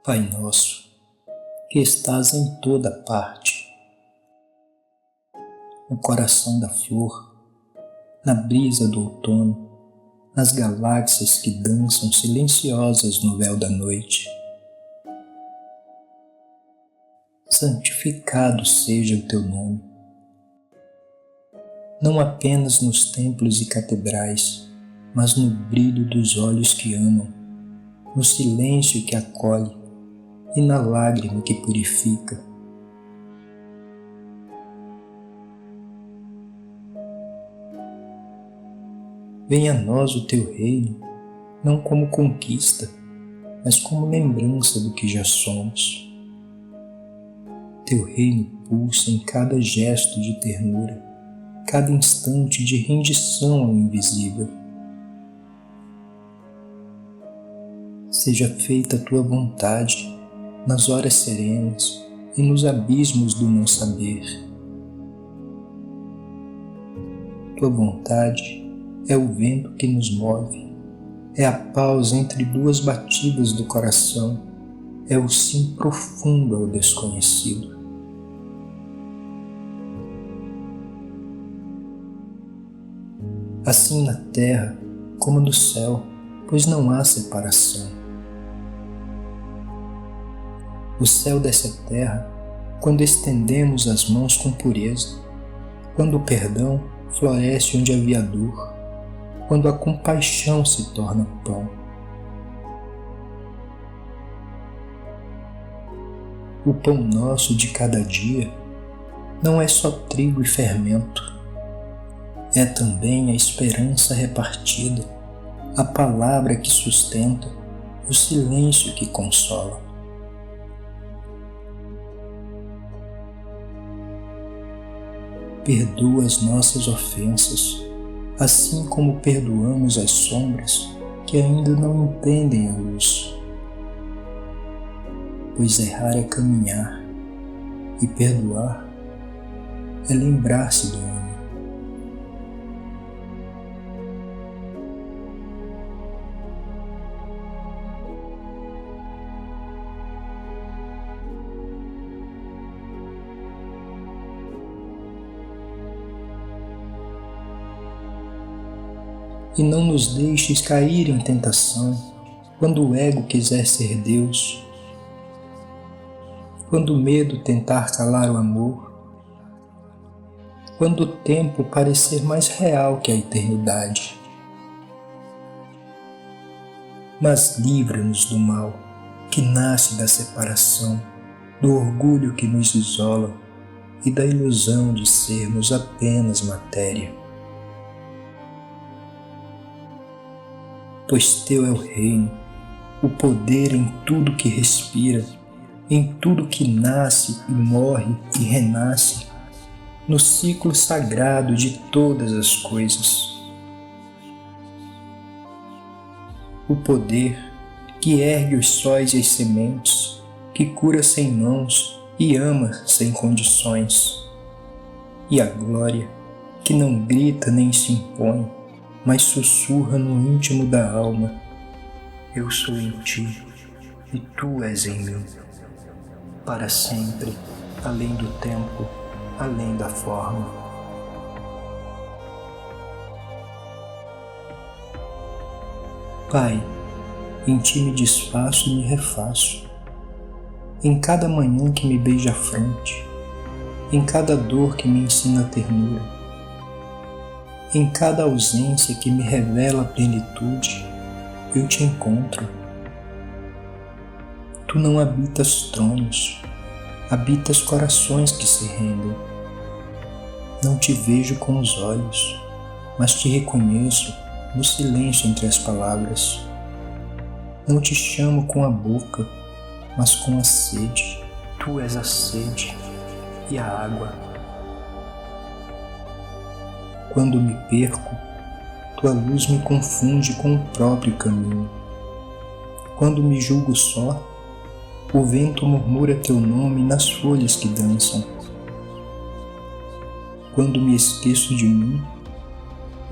Pai nosso, que estás em toda parte, no coração da flor, na brisa do outono, nas galáxias que dançam silenciosas no véu da noite. Santificado seja o teu nome, não apenas nos templos e catedrais, mas no brilho dos olhos que amam, no silêncio que acolhe e na lágrima que purifica. Venha a nós o teu reino, não como conquista, mas como lembrança do que já somos. Teu reino pulsa em cada gesto de ternura, cada instante de rendição ao invisível. Seja feita a tua vontade nas horas serenas e nos abismos do não saber. Tua vontade é o vento que nos move, é a pausa entre duas batidas do coração, é o sim profundo ao desconhecido. Assim na terra como no céu, pois não há separação. O céu desce à terra quando estendemos as mãos com pureza, quando o perdão floresce onde havia dor, quando a compaixão se torna pão. O pão nosso de cada dia não é só trigo e fermento, é também a esperança repartida, a palavra que sustenta, o silêncio que consola. Perdoa as nossas ofensas, assim como perdoamos as sombras que ainda não entendem a luz. Pois errar é caminhar, e perdoar é lembrar-se do homem. E não nos deixes cair em tentação, quando o ego quiser ser Deus, quando o medo tentar calar o amor, quando o tempo parecer mais real que a eternidade. Mas livra-nos do mal, que nasce da separação, do orgulho que nos isola e da ilusão de sermos apenas matéria. Pois teu é o reino, o poder em tudo que respira, em tudo que nasce e morre e renasce, no ciclo sagrado de todas as coisas. O poder que ergue os sóis e as sementes, que cura sem mãos e ama sem condições. E a glória que não grita nem se impõe, mas sussurra no íntimo da alma: eu sou em ti e tu és em mim, para sempre, além do tempo, além da forma. Pai, em ti me desfaço e me refaço, em cada manhã que me beija a fronte, em cada dor que me ensina a ternura, em cada ausência que me revela a plenitude, eu te encontro. Tu não habitas tronos, habitas corações que se rendem. Não te vejo com os olhos, mas te reconheço no silêncio entre as palavras. Não te chamo com a boca, mas com a sede. Tu és a sede e a água. Quando me perco, tua luz me confunde com o próprio caminho. Quando me julgo só, o vento murmura teu nome nas folhas que dançam. Quando me esqueço de mim,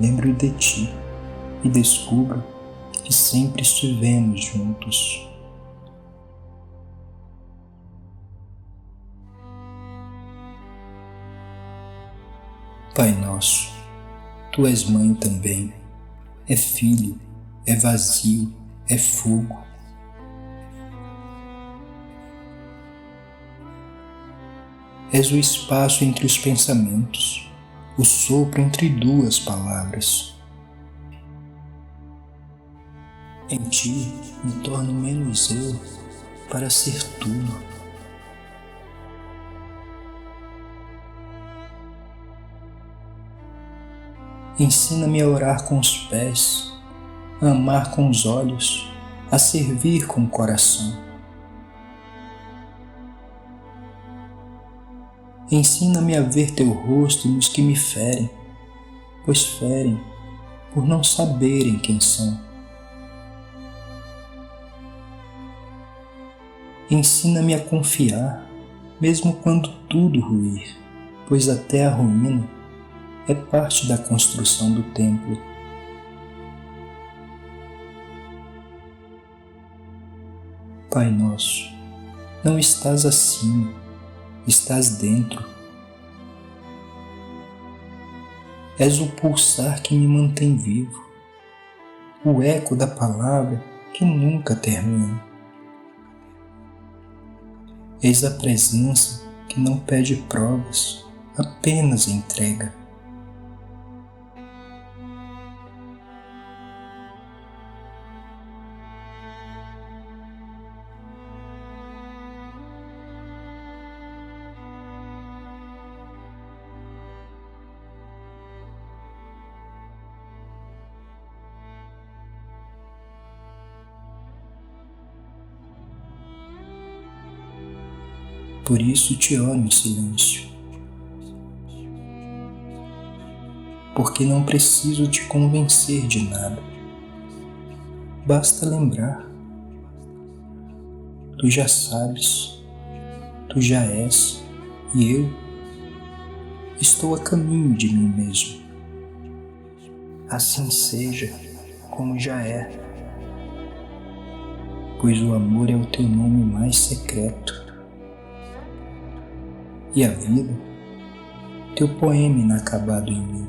lembro de ti e descubro que sempre estivemos juntos. Pai nosso, Tu és mãe também, é filho, é vazio, é fogo. És o espaço entre os pensamentos, o sopro entre duas palavras. Em Ti me torno menos eu para ser tudo. Ensina-me a orar com os pés, a amar com os olhos, a servir com o coração. Ensina-me a ver Teu rosto nos que me ferem, pois ferem por não saberem quem são. Ensina-me a confiar, mesmo quando tudo ruir, pois até a ruína é parte da construção do templo. Pai nosso, não estás acima, estás dentro. És o pulsar que me mantém vivo, o eco da palavra que nunca termina. És a presença que não pede provas, apenas entrega. Por isso te oro em silêncio, porque não preciso te convencer de nada. Basta lembrar. Tu já sabes, tu já és, e eu estou a caminho de mim mesmo. Assim seja como já é, pois o amor é o teu nome mais secreto. E a vida, teu poema inacabado em mim.